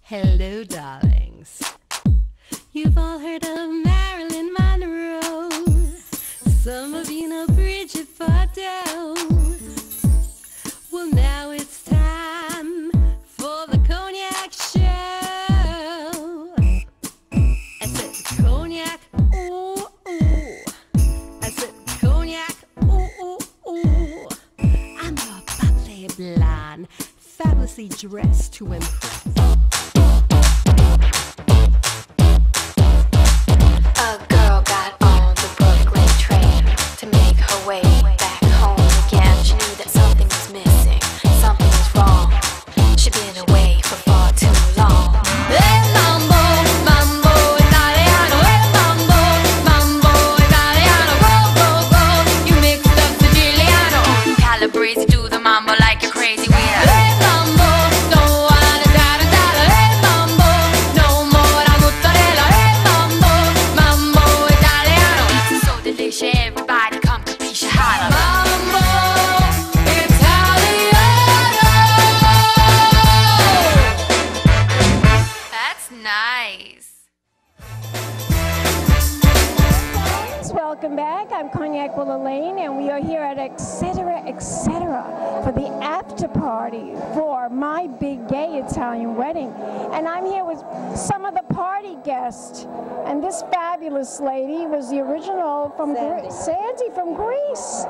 Hello, darlings. You've all heard of Marilyn Monroe. Some of you know Bridget Bardot. Well, now it's time for the Cognac Show. I said Cognac, ooh, ooh. I said Cognac, ooh, ooh, ooh. I'm a bubbly blonde, fabulously dressed to impress. Welcome back. I'm Cognac Wellerlane, and we are here at etc. for the after party for my big gay Italian wedding. And I'm here with some of the party guests. And this fabulous lady was the original from Sandy from Greece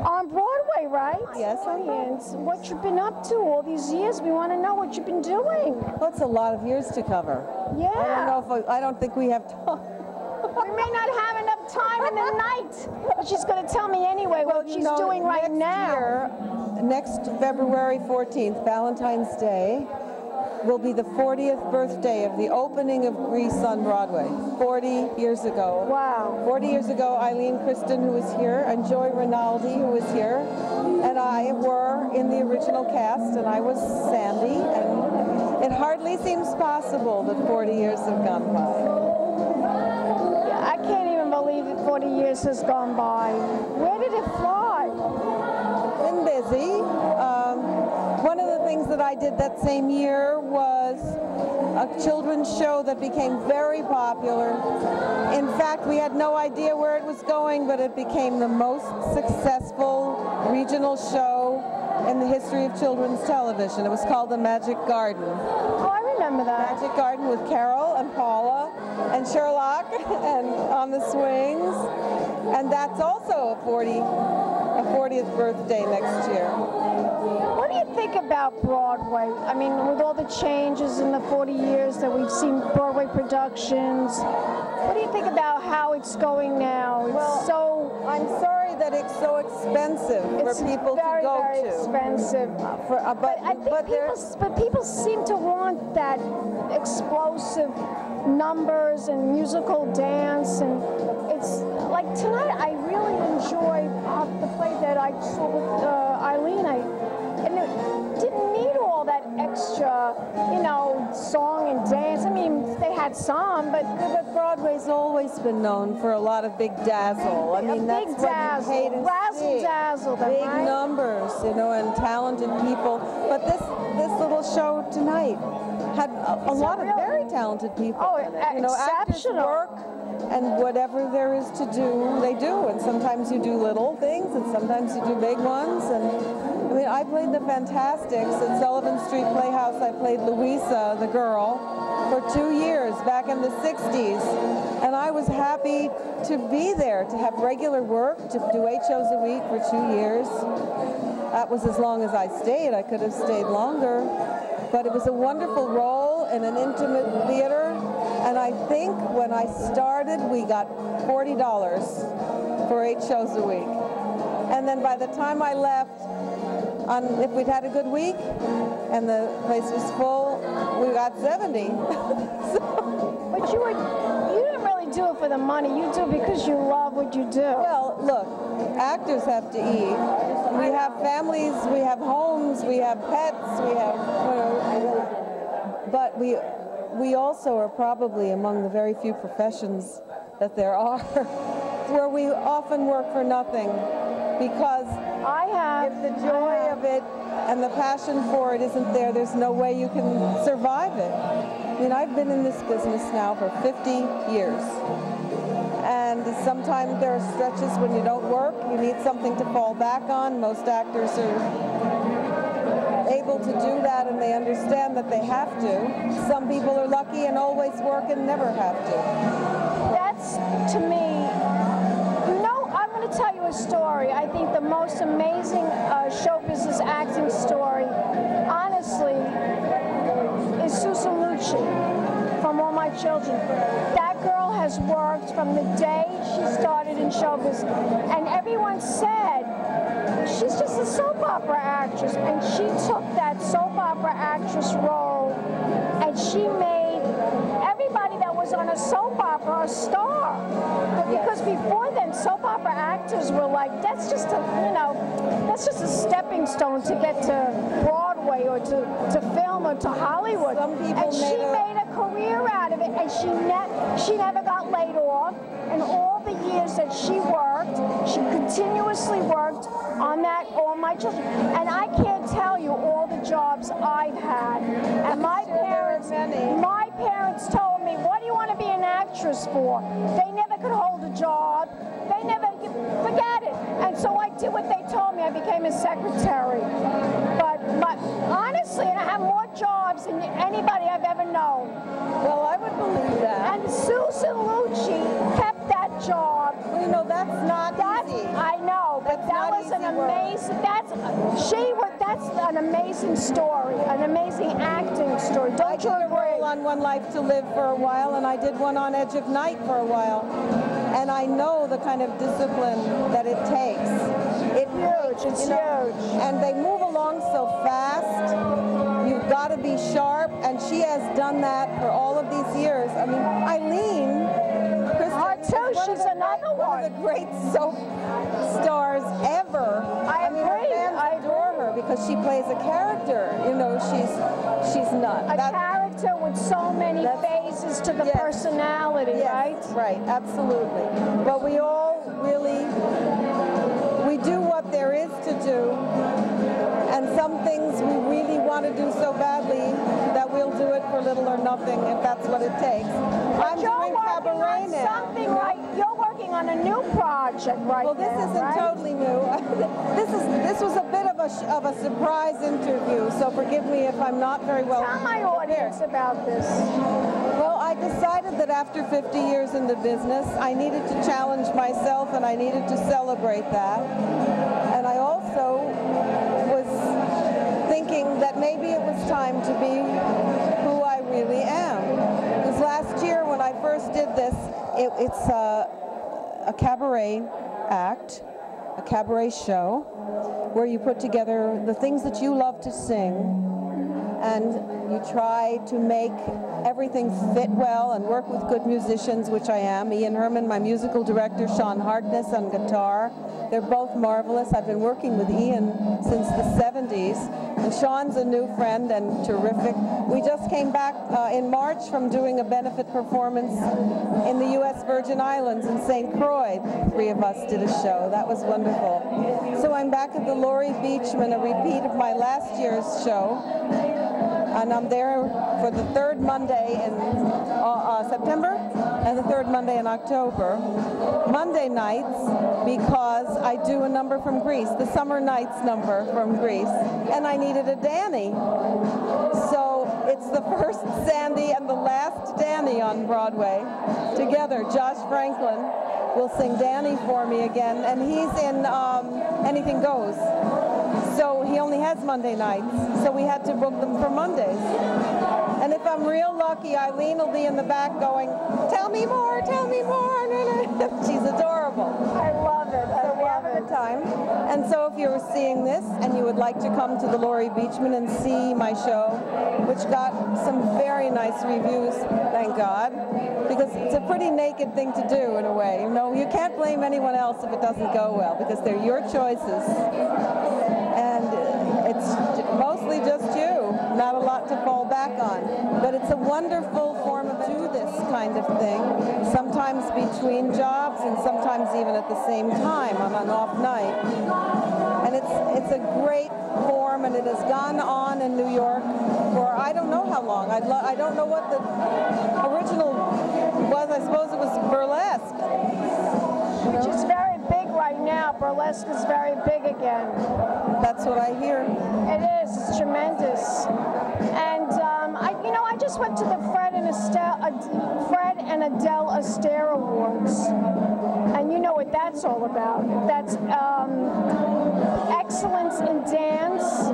on Broadway, right? Yes, I am. And what you've been up to all these years, we want to know what you've been doing. Well, it's a lot of years to cover. Yeah. I don't think we have time. We may not have enough time in the night, but she's going to tell me anyway what she's doing right now. Next February 14th, Valentine's Day, will be the 40th birthday of the opening of Grease on Broadway, 40 years ago. Wow. 40 years ago, Eileen Kristen, who was here, and Joy Rinaldi, who was here, and I were in the original cast, and I was Sandy, and it hardly seems possible that 40 years have gone by. I can't even believe that 40 years has gone by. Where did it fly? Been busy. One of the things that I did that same year was a children's show that became very popular. In fact, we had no idea where it was going, but it became the most successful regional show in the history of children's television. It was called The Magic Garden. Oh, I remember that. Magic Garden with Carol and Paula and Sherlock and On the Swings. And that's also a 40th birthday next year. What do you think about Broadway? I mean, with all the changes in the 40 years that we've seen Broadway productions, what do you think about how it's going now? I'm sorry that it's so expensive for people to go to. It's very expensive. But people seem to want that explosive numbers and musical dance, and it's like tonight I really enjoyed the play that I saw with Eileen, and it didn't need all that extra, song and dance. I mean, they had some, but Broadway's always been known for a lot of big dazzle. I mean, that's what you pay to see. Razzle dazzle, big right? numbers, and talented people. But this little show tonight had a lot of very talented people. Oh, in it. Actors exceptional. work, and whatever there is to do, they do. And sometimes you do little things, and sometimes you do big ones. And I mean, I played the Fantastics at Sullivan Street Playhouse. I played Louisa, the girl, for 2 years back in the 60s. And I was happy to be there, to have regular work, to do 8 shows a week for 2 years. That was as long as I stayed. I could have stayed longer. But it was a wonderful role in an intimate theater. And I think when I started, we got $40 for 8 shows a week. And then by the time I left, if we'd had a good week and the place was full, we got 70. But you didn't really do it for the money. You do it because you love what you do. Well, look, actors have to eat. We have families, we have homes, we have pets, we have, but we also are probably among the very few professions that there are where we often work for nothing, because if the joy of it and the passion for it isn't there, there's no way you can survive it. I mean, I've been in this business now for 50 years. And sometimes there are stretches when you don't work, you need something to fall back on. Most actors are able to do that and they understand that they have to. Some people are lucky and always work and never have to. That's, to me, I'm going to tell you a story. I think the most amazing show business acting story, honestly, is Susan Lucci from All My Children. That girl has worked from the day she started in show business, and everyone said, she's just a soap opera actress, and she took that soap opera actress role, and she made everybody that was on a soap opera a star. Because before then, soap opera actors were like, that's just a stepping stone to get to Broadway or to film or to Hollywood. And she made a career out of it, and she never got laid off. And all the years that she worked, she continuously worked on that All My Children. And I can't tell you all the jobs I've had. And my parents told me, what do you want to be an actress for? They never could hold a job. They never, forget it. And so I did what they told me. I became a secretary. But honestly, and I have more jobs than anybody I've ever known. Well, I would believe that. And Susan Lucci kept that job. Well, you know, that's not easy. I know, but that was an amazing, that's an amazing story, an amazing acting story. Don't you agree? I did a role on One Life to Live for a while, and I did one on Edge of Night for a while. And I know the kind of discipline that it takes. It's huge. And they move along so fast. You've got to be sharp, and she has done that for all of these years. I mean, Eileen, she's another one. One of the great soap stars ever. I agree. Fans adore her because she plays a character. You know, she's nuts. A character with so many phases to the personality, right? Right, absolutely. But we all really, we do what there is to do, and some things we really want to do so badly that we'll do it for little or nothing if that's what it takes. I'm doing cabaret now. Something right. You're working on a new project right now. Well, this isn't totally new. This was a bit of a surprise interview, so forgive me if I'm not very well. Tell my audience about this. Well, I decided that after 50 years in the business, I needed to challenge myself and I needed to celebrate that. And I also was thinking that maybe it was time to be who I really am. Because last year when I first did this, it's a cabaret act, a cabaret show, where you put together the things that you love to sing, and you try to make everything fit well and work with good musicians, which I am. Ian Herman, my musical director, Sean Harkness on guitar. They're both marvelous. I've been working with Ian since the 70s, and Sean's a new friend and terrific. We just came back in March from doing a benefit performance in the U.S. Virgin Islands in St. Croix. Three of us did a show. That was wonderful. So I'm back at the Laurie Beachman, a repeat of my last year's show. And I'm there for the third Monday in September and the third Monday in October. Monday nights, because I do a number from Greece, the Summer Nights number from Greece, and I needed a Danny. So it's the first Sandy and the last Danny on Broadway together. Josh Franklin will sing Danny for me again, and he's in Anything Goes. So he only has Monday nights, so we had to book them for Mondays. And if I'm real lucky, Eileen will be in the back going, tell me more, tell me more. She's adorable. I love it. So we're having a time. And so if you're seeing this and you would like to come to the Laurie Beachman and see my show, which got some very nice reviews, thank God, because it's a pretty naked thing to do in a way. You know, you can't blame anyone else if it doesn't go well, because they're your choices. And it's mostly just you. not a lot to fall back on. But it's a wonderful form of do this kind of thing, sometimes between jobs and sometimes even at the same time on an off night. And it's a great form, and it has gone on in New York for I don't know how long. I don't know what the original was. I suppose it was burlesque. Which is very big right now. Burlesque is very big again. That's what I hear. It is. It's tremendous. And I just went to the Fred and Adele Astaire Awards, and you know what that's all about. That's excellence in dance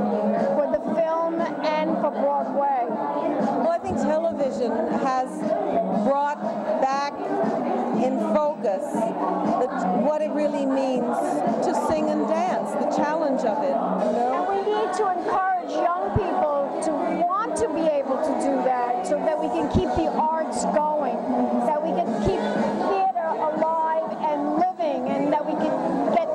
for the film and for Broadway. Well, I think television has brought back in focus what it really means to sing and dance, the challenge of it. And we need to encourage young people to want to be able to do that, so that we can keep the arts going, that we can keep theater alive and living, and that we can get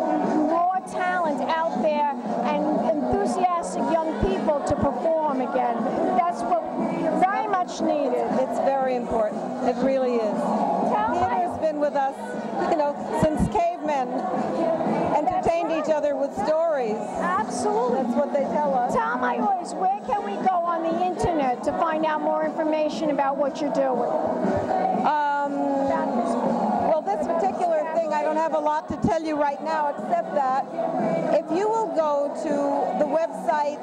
raw talent out there and enthusiastic young people to perform again. That's what very much needed. It's very important. It really is. Theater's been with us, since cavemen entertained each other with stories. Absolutely. That's what they tell us. Tell my audience, where can we go on the internet to find out more information about what you're doing? Well, this particular thing, I don't have a lot to tell you right now, except that if you will go to the website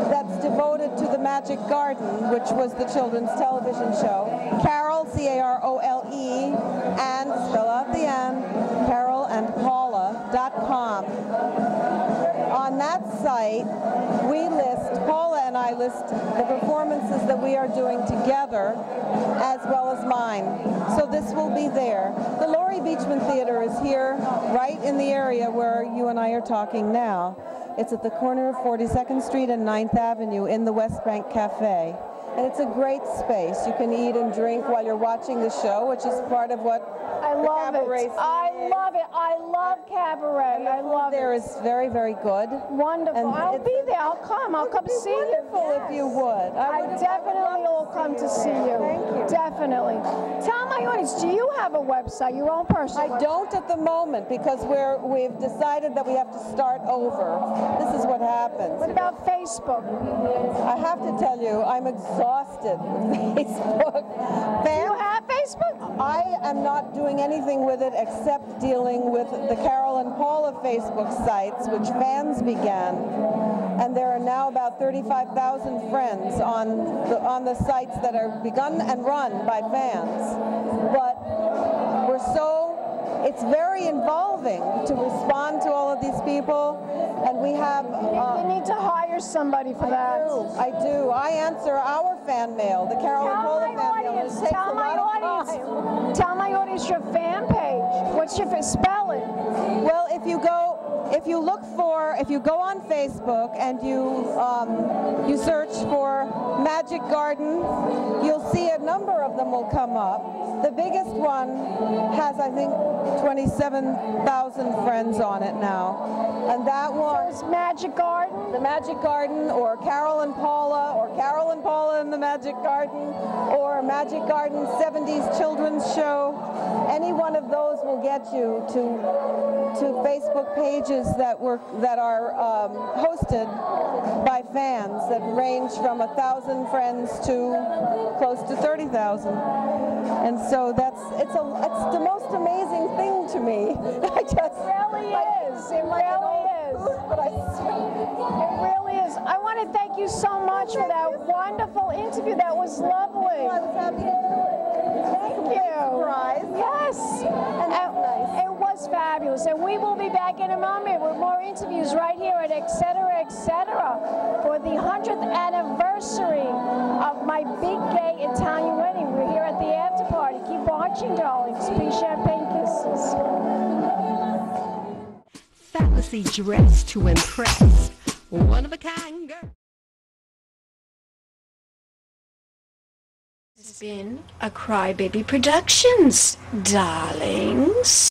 that's devoted to the Magic Garden, which was the children's television show, Carole, C-A-R-O-L-E, and spell out the N, caroleandpaula.com. On that site, Paula and I list the performances that we are doing together, as well as mine. So this will be there. The Laurie Beachman Theater is here, right in the area where you and I are talking now. It's at the corner of 42nd Street and 9th Avenue in the West Bank Cafe. And it's a great space. You can eat and drink while you're watching the show, which is part of what I love it. I love it. I love cabaret. I love it. There is very, very good. Wonderful. And I'll be there. I'll come. I'll come see you. Wonderful if you would. I definitely will come to see you. Thank you. Definitely. Tell my audience, do you have a website, your own personal I don't at the moment, because we've decided that we have to start over. This is what happens. What about Facebook? I have to tell you, I'm exhausted with Facebook. Do you have Facebook? I am not doing anything with it except dealing with the Carole and Paula Facebook sites, which fans began. And there are now about 35,000 friends on the sites that are begun and run by fans. But it's very involving to respond to all of these people, and we have... you need to hire somebody for that. I do. I answer our fan mail, the Carole and Paula fan mail. It takes a lot of time. Tell my audience your fan page. What's your spell it? Well, if you go on Facebook and you search for Magic Garden, you'll see a number of them will come up. The biggest one has, I think, 27,000 friends on it now. And that one... So it's Magic Garden? The Magic Garden, or Carole and Paula, or Carole and Paula in the Magic Garden, or Magic Garden 70s Children's Show. Any one of those will get you to Facebook pages that are hosted by fans that range from 1,000 friends to close to 30,000. And so it's the most amazing thing to me. It really is. It really is. It really is. I want to thank you so much for that wonderful interview. That was lovely. I was happy to do it. Thank you. Surprise. Yes. And nice. It was fabulous. And we will be back in a moment with more interviews right here at Etc. Etc. for the 100th anniversary of my big gay Italian wedding. We're here at the after party. Keep watching, darlings. Big champagne kisses. Fabulously dressed to impress. One of a kind girl. This has been a Crybaby Productions, darlings.